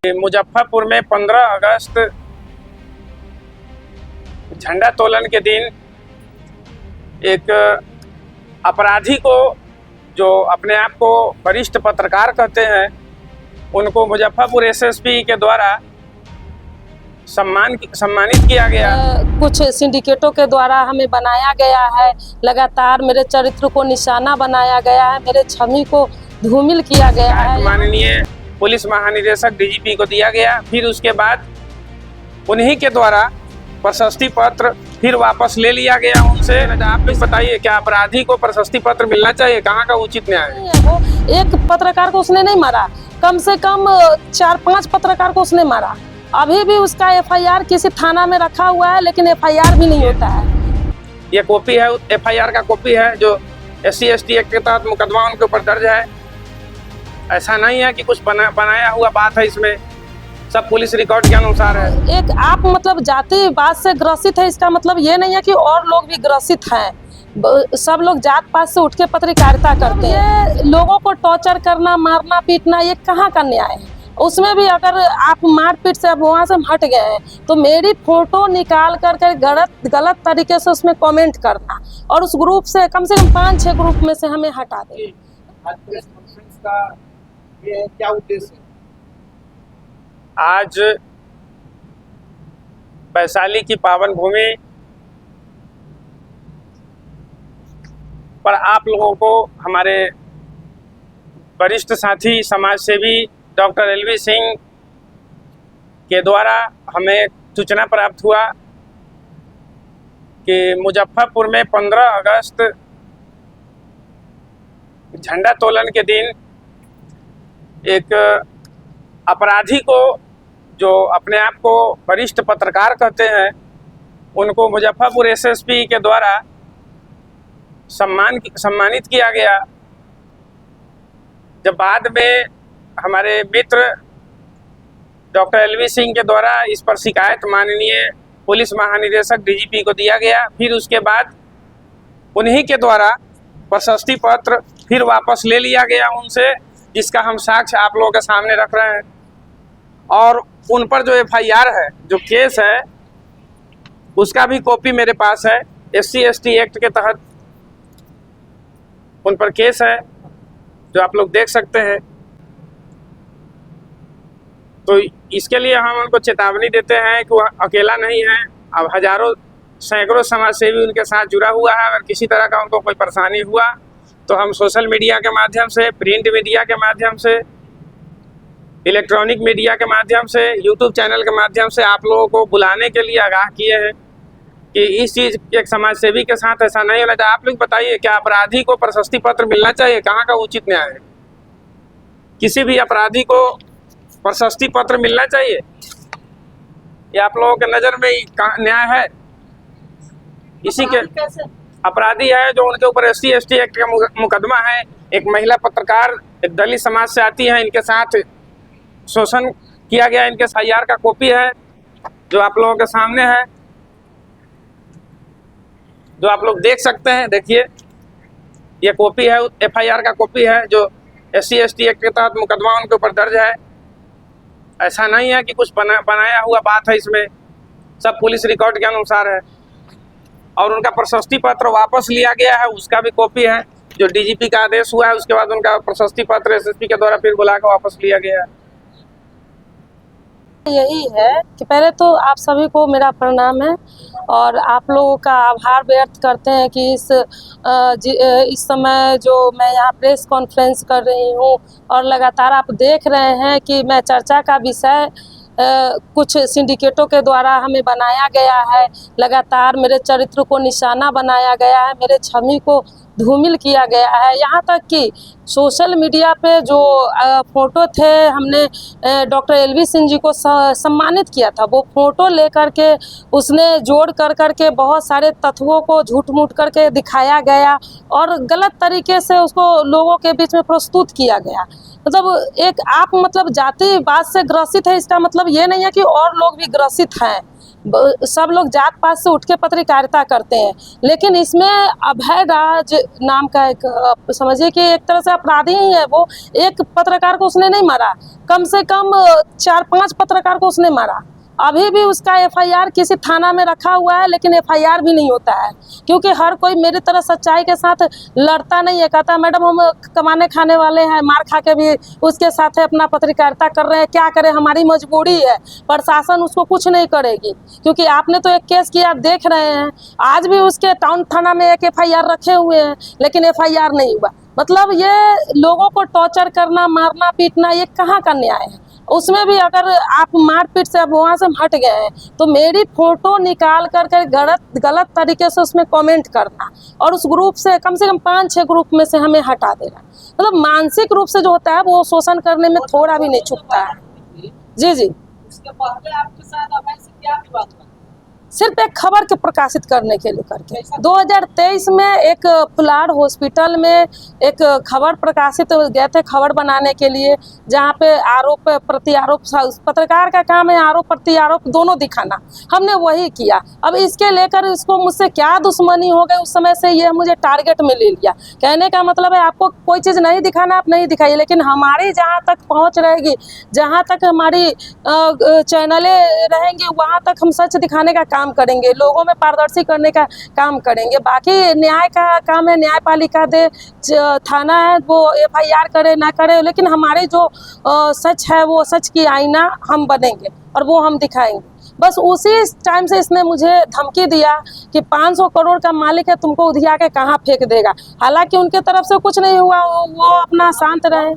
मुजफ्फरपुर में 15 अगस्त झंडा तोलन के दिन एक अपराधी को, जो अपने आप को वरिष्ठ पत्रकार कहते हैं, उनको मुजफ्फरपुर एसएसपी के द्वारा सम्मानित किया गया। कुछ सिंडिकेटों के द्वारा हमें बनाया गया है, लगातार मेरे चरित्र को निशाना बनाया गया है, मेरे छवि को धूमिल किया गया है। माननीय पुलिस महानिदेशक डीजीपी को दिया गया। फिर उसके बाद उन्हीं के द्वारा प्रशस्ति पत्र फिर वापस ले लिया गया उनसे। आप भी बताइए, क्या अपराधी को प्रशस्ति पत्र मिलना चाहिए? कहाँ का उचित न्याय है? वो एक पत्रकार को उसने नहीं मारा, कम से कम 4-5 पत्रकार को उसने मारा। अभी भी उसका एफआईआर किसी थाना में रखा हुआ है, लेकिन एफआईआर भी नहीं होता है। ये कॉपी है, एफआईआर का कॉपी है, जो SC/ST एक्ट के तहत मुकदमा उनके ऊपर दर्ज है। ऐसा नहीं है कि कुछ बनाया हुआ बात है, इसमें सब पुलिस रिकॉर्ड के अनुसार है। एक आप मतलब जातिवाद से ग्रसित है, इसका मतलब ये नहीं है कि और लोग भी ग्रसित हैं। सब लोग जात पात से उठ के पत्रकारिता करते हैं। ये लोगों को टॉर्चर करना, मारना पीटना, ये कहाँ का न्याय है? उसमें भी अगर आप मारपीट से अब वहाँ से हट गए हैं तो मेरी फोटो निकाल कर गलत तरीके से उसमें कमेंट करना और उस ग्रुप से कम 5-6 ग्रुप में से हमें हटा दें। का ये क्या उद्देश्य है? आज वैशाली की पावन भूमि पर आप लोगों को हमारे वरिष्ठ साथी समाज सेवी डॉक्टर LV सिंह के द्वारा हमें सूचना प्राप्त हुआ कि मुजफ्फरपुर में 15 अगस्त झंडा तोलन के दिन एक अपराधी को, जो अपने आप को वरिष्ठ पत्रकार कहते हैं, उनको मुजफ्फरपुर SSP के द्वारा सम्मानित किया गया। जब बाद में हमारे मित्र डॉक्टर LV सिंह के द्वारा इस पर शिकायत माननीय पुलिस महानिदेशक DGP को दिया गया, फिर उसके बाद उन्हीं के द्वारा प्रशस्ति पत्र फिर वापस ले लिया गया उनसे, जिसका हम साक्ष्य आप लोगों के सामने रख रहे हैं। और उन पर जो FIR है, जो केस है, उसका भी कॉपी मेरे पास है। SC/ST एक्ट के तहत उन पर केस है, जो आप लोग देख सकते हैं। तो इसके लिए हम उनको चेतावनी देते हैं कि वह अकेला नहीं है। अब हजारों सैकड़ों समाज सेवी उनके साथ जुड़ा हुआ है। अगर किसी तरह का उनको कोई परेशानी हुआ तो हम सोशल मीडिया के माध्यम से, प्रिंट मीडिया के माध्यम से, इलेक्ट्रॉनिक मीडिया के माध्यम से, यूट्यूब चैनल के माध्यम से आप लोगों को बुलाने के लिए आगाह किए हैं कि इस चीज़ एक समाज सेवी के साथ ऐसा नहीं होना चाहिए। आप लोग बताइए, क्या अपराधी को प्रशस्ति पत्र मिलना चाहिए? कहाँ का उचित न्याय है? किसी भी अपराधी को प्रशस्ति पत्र मिलना चाहिए? ये आप लोगों के नज़र में न्याय है? इसी के अपराधी है जो उनके ऊपर SC/ST एक्ट का मुकदमा है। एक महिला पत्रकार एक दलित समाज से आती है, इनके साथ शोषण किया गया। इनके FIR का कॉपी है, जो आप लोगों के सामने है, जो आप लोग देख सकते हैं। देखिए, ये कॉपी है, FIR का कॉपी है, जो SC/ST एक्ट के तहत मुकदमा उनके ऊपर दर्ज है। ऐसा नहीं है कि कुछ बनाया हुआ बात है, इसमें सब पुलिस रिकॉर्ड के अनुसार है। और उनका प्रशस्ति पत्र वापस लिया गया है, उसका भी कॉपी है, जो DGP का आदेश हुआ है। उसके बाद उनका प्रशस्ति पत्र SSP के द्वारा फिर बुलाकर वापस लिया गया है। यही है कि पहले तो आप सभी को मेरा प्रणाम है और आप लोगों का आभार व्यक्त करते हैं कि इस समय जो मैं यहाँ प्रेस कॉन्फ्रेंस कर रही हूँ और लगातार आप देख रहे हैं कि मैं चर्चा का विषय कुछ सिंडिकेटों के द्वारा हमें बनाया गया है, लगातार मेरे चरित्र को निशाना बनाया गया है, मेरे छवि को धूमिल किया गया है। यहाँ तक कि सोशल मीडिया पे जो फोटो थे, हमने डॉक्टर LV सिंह जी को सम्मानित किया था, वो फोटो लेकर के उसने जोड़ कर के बहुत सारे तत्वों को झूठ मूठ करके दिखाया गया और गलत तरीके से उसको लोगों के बीच में प्रस्तुत किया गया। मतलब एक आप मतलब जातिवाद से ग्रसित है, इसका मतलब ये नहीं है कि और लोग भी ग्रसित हैं। सब लोग जात पात से उठ के पत्रकारिता करते हैं, लेकिन इसमें अभय राज नाम का एक समझिए कि एक तरह से अपराधी ही है वो। एक पत्रकार को उसने नहीं मारा, कम से कम 4-5 पत्रकार को उसने मारा। अभी भी उसका एफआईआर किसी थाना में रखा हुआ है, लेकिन एफआईआर भी नहीं होता है, क्योंकि हर कोई मेरी तरह सच्चाई के साथ लड़ता नहीं है। कहता मैडम हम कमाने खाने वाले हैं, मार खा के भी उसके साथ अपना पत्रकारिता कर रहे हैं, क्या करें, हमारी मजबूरी है। प्रशासन उसको कुछ नहीं करेगी, क्योंकि आपने तो एक केस किया, देख रहे हैं। आज भी उसके टाउन थाना में एक एफआईआर रखे हुए हैं, लेकिन एफआईआर नहीं हुआ। मतलब ये लोगों को टॉर्चर करना, मारना पीटना, ये कहाँ का न्याय है? उसमें भी अगर आप मारपीट से अब वहाँ से हट गए हैं तो मेरी फोटो निकाल कर गलत तरीके से उसमें कमेंट करना और उस ग्रुप से कम 5-6 ग्रुप में से हमें हटा देना, मतलब मानसिक रूप से जो होता है वो शोषण करने में थोड़ा भी नहीं चूकता है। जी जी। उसके पहले आपके साथ अभय से क्या विवाद हुआ? सिर्फ एक खबर के प्रकाशित करने के लिए करके 2023 में एक पुलाड़ हॉस्पिटल में एक खबर प्रकाशित गए थे, खबर बनाने के लिए, जहाँ पे आरोप प्रत्यारोप, पत्रकार का काम है आरोप प्रत्यारोप दोनों दिखाना, हमने वही किया। अब इसके लेकर इसको मुझसे क्या दुश्मनी हो गई, उस समय से ये मुझे टारगेट में ले लिया। कहने का मतलब है आपको कोई चीज़ नहीं दिखाना, आप नहीं दिखाइए, लेकिन हमारी जहाँ तक पहुँच रहेगी, जहाँ तक हमारी चैनलें रहेंगी, वहाँ तक हम सच दिखाने का काम करेंगे, लोगों में पारदर्शी करने का काम करेंगे। बाकी न्याय का काम है, न्यायपालिका दे, थाना है वो एफआईआर करे ना करे, लेकिन हमारे जो सच है वो सच की आईना हम बनेंगे और वो हम दिखाएंगे। बस उसी टाइम से इसने मुझे धमकी दिया कि 500 करोड़ का मालिक है, तुमको उधिया के कहाँ फेंक देगा। हालांकि उनके तरफ से कुछ नहीं हुआ, वो अपना शांत रहे।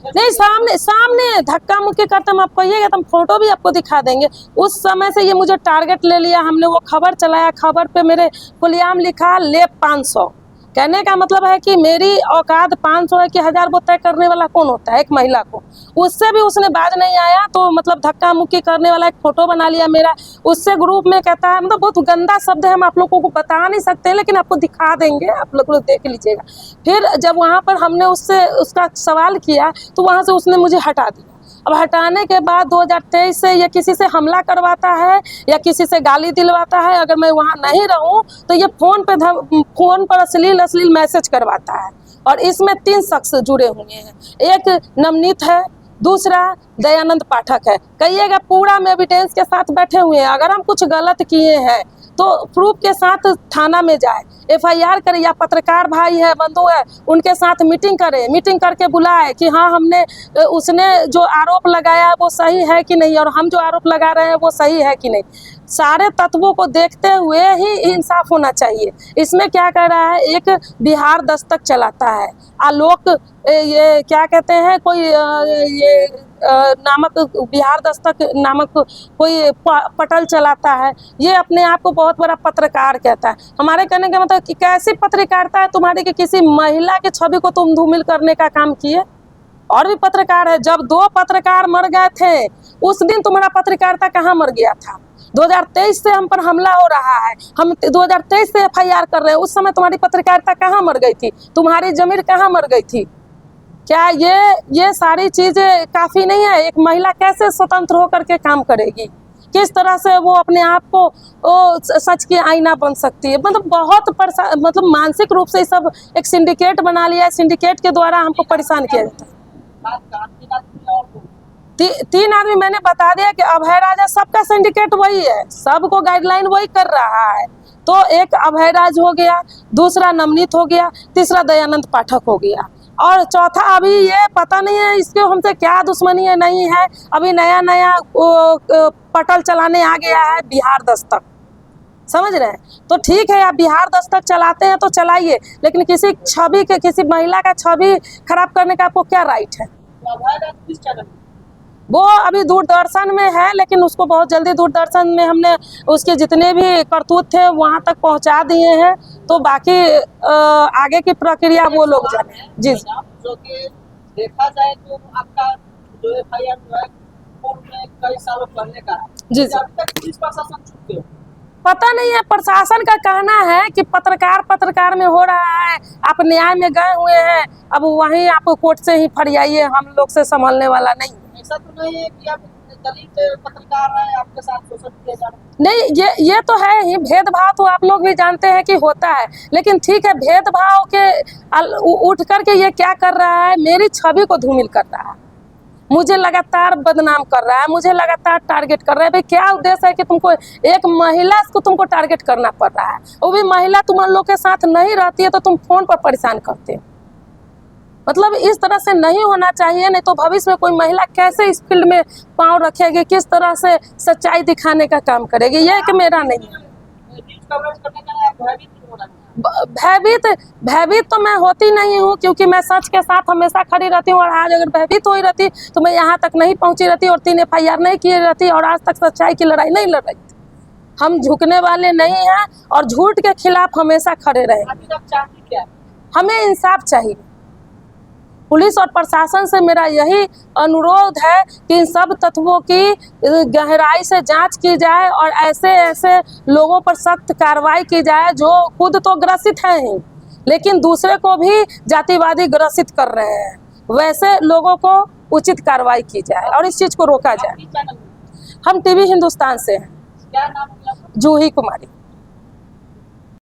नहीं, सामने धक्का मुक्की करते, हम आपको कहिएगा तो हम फोटो भी आपको दिखा देंगे। उस समय से ये मुझे टारगेट ले लिया, हमने वो खबर चलाया, खबर पे मेरे खुलेआम लिखा ले 500। कहने का मतलब है कि मेरी औकात 500 है कि 1000 वो तय करने वाला कौन होता है एक महिला को। उससे भी उसने बाज नहीं आया, तो मतलब धक्का मुक्की करने वाला एक फोटो बना लिया मेरा, उससे ग्रुप में कहता है, मतलब बहुत गंदा शब्द है, हम आप लोगों को बता नहीं सकते, लेकिन आपको दिखा देंगे, आप लोग देख लीजिएगा। फिर जब वहाँ पर हमने उससे उसका सवाल किया तो वहाँ से उसने मुझे हटा दिया। अब हटाने के बाद 2023 से ये किसी से हमला करवाता है या किसी से गाली दिलवाता है, अगर मैं वहाँ नहीं रहूँ तो ये फोन पर अश्लील मैसेज करवाता है। और इसमें 3 शख्स जुड़े हुए हैं, एक नवनीत है, दूसरा दयानंद पाठक है। कहिएगा पूरा में एविडेंस के साथ बैठे हुए हैं, अगर हम कुछ गलत किए हैं तो प्रूफ के साथ थाना में जाए, एफआईआर करे, या पत्रकार भाई है, बंधु है, उनके साथ मीटिंग करे, मीटिंग करके बुलाए कि हाँ हमने उसने जो आरोप लगाया है वो सही है कि नहीं, और हम जो आरोप लगा रहे हैं वो सही है कि नहीं। सारे तत्वों को देखते हुए ही इंसाफ होना चाहिए। इसमें क्या कर रहा है, एक बिहार दस्तक चलाता है, आलोक ये क्या कहते हैं, कोई ये नामक बिहार दस्तक नामक कोई पटल चलाता है, ये अपने आप को बहुत बड़ा पत्रकार कहता है। हमारे कहने का मतलब कि कैसी पत्रकारिता है तुम्हारी कि किसी महिला के छवि को तुम धूमिल करने का काम किए। और भी पत्रकार है, जब 2 पत्रकार मर गए थे उस दिन तुम्हारा पत्रकारिता कहाँ मर गया था। 2023 से हम पर हमला हो रहा है, हम 2023 से एफआईआर कर रहे हैं, उस समय तुम्हारी पत्रकारिता कहाँ मर गई थी, तुम्हारी जमीर कहाँ मर गई थी। क्या ये सारी चीजें काफी नहीं है? एक महिला कैसे स्वतंत्र होकर के काम करेगी, किस तरह से वो अपने आप को सच की आईना बन सकती है। मतलब बहुत मतलब मानसिक रूप से ये सब एक सिंडिकेट बना लिया है, सिंडिकेट के द्वारा हमको परेशान किया जाता है। 3 आदमी मैंने बता दिया कि अभय राजा, सबका सिंडिकेट वही है, सबको गाइडलाइन वही कर रहा है। तो एक अभय राज हो गया, दूसरा नवनीत हो गया, तीसरा दयानंद पाठक हो गया, और चौथा अभी ये पता नहीं है इसके हमसे क्या दुश्मनी है, नहीं है। अभी नया पटल चलाने आ गया है बिहार दस्तक, समझ रहे हैं। तो ठीक है, आप बिहार दस्तक चलाते हैं तो चलाइए, लेकिन किसी छवि के, किसी महिला का छवि खराब करने का आपको क्या राइट है। वो अभी दूरदर्शन में है, लेकिन उसको बहुत जल्दी दूरदर्शन में हमने उसके जितने भी करतूत थे वहाँ तक पहुँचा दिए हैं, तो बाकी आगे की प्रक्रिया वो लोग जाने। जी, जो कि देखा जाए तो आपका जो एफआईआर हुआ है कोर्ट में कई सालों पहले का, जी, अभी तक पुलिस प्रशासन चुप क्यों? पता नहीं है। प्रशासन का कहना है कि पत्रकार में हो रहा है, आप न्याय में गए हुए हैं, अब वहीं आप कोर्ट से ही फरियाइए, हम लोग से संभलने वाला नहीं। ऐसा तो नहीं है कि आप दलित पत्रकार है आपके साथ शोषण किया जा रहा है। नहीं, ये तो है ही, भेदभाव तो आप लोग भी जानते हैं कि होता है, लेकिन ठीक है, भेदभाव के उठ करके ये क्या कर रहा है, मेरी छवि को धूमिल कर रहा है, मुझे लगातार बदनाम कर रहा है, मुझे लगातार टारगेट कर रहा है। भाई क्या उद्देश्य है कि तुमको एक महिला को तुमको टारगेट करना पड़ रहा है, वो भी महिला तुम लोग के साथ नहीं रहती है तो तुम फोन पर परेशान करते हो। मतलब इस तरह से नहीं होना चाहिए, नहीं तो भविष्य में कोई महिला कैसे इस फील्ड में पांव रखेगी, किस तरह से सच्चाई दिखाने का काम करेगी, ये कि मेरा नहीं है। न्यूज़ कवरेज करने का आप भयभीत नहीं हो रहा है। भयभीत तो मैं होती नहीं हूँ, क्योंकि मैं सच के साथ हमेशा खड़ी रहती हूँ। और आज अगर भयभीत हुई रहती तो मैं यहाँ तक नहीं पहुँची रहती और 3 FIR नहीं किए रहती और आज तक सच्चाई की लड़ाई नहीं लड़ रही थी। हम झुकने वाले नहीं हैं और झूठ के खिलाफ हमेशा खड़े रहे। अभी आप चाहती क्या है? हमें इंसाफ चाहिए। पुलिस और प्रशासन से मेरा यही अनुरोध है कि इन सब तत्वों की गहराई से जांच की जाए और ऐसे लोगों पर सख्त कार्रवाई की जाए जो खुद तो ग्रसित हैं ही, लेकिन दूसरे को भी जातिवादी ग्रसित कर रहे हैं। वैसे लोगों को उचित कार्रवाई की जाए और इस चीज़ को रोका जाए। किस चैनल में? हम TV हिंदुस्तान से हैं। क्या नाम है आपका? जूही कुमारी।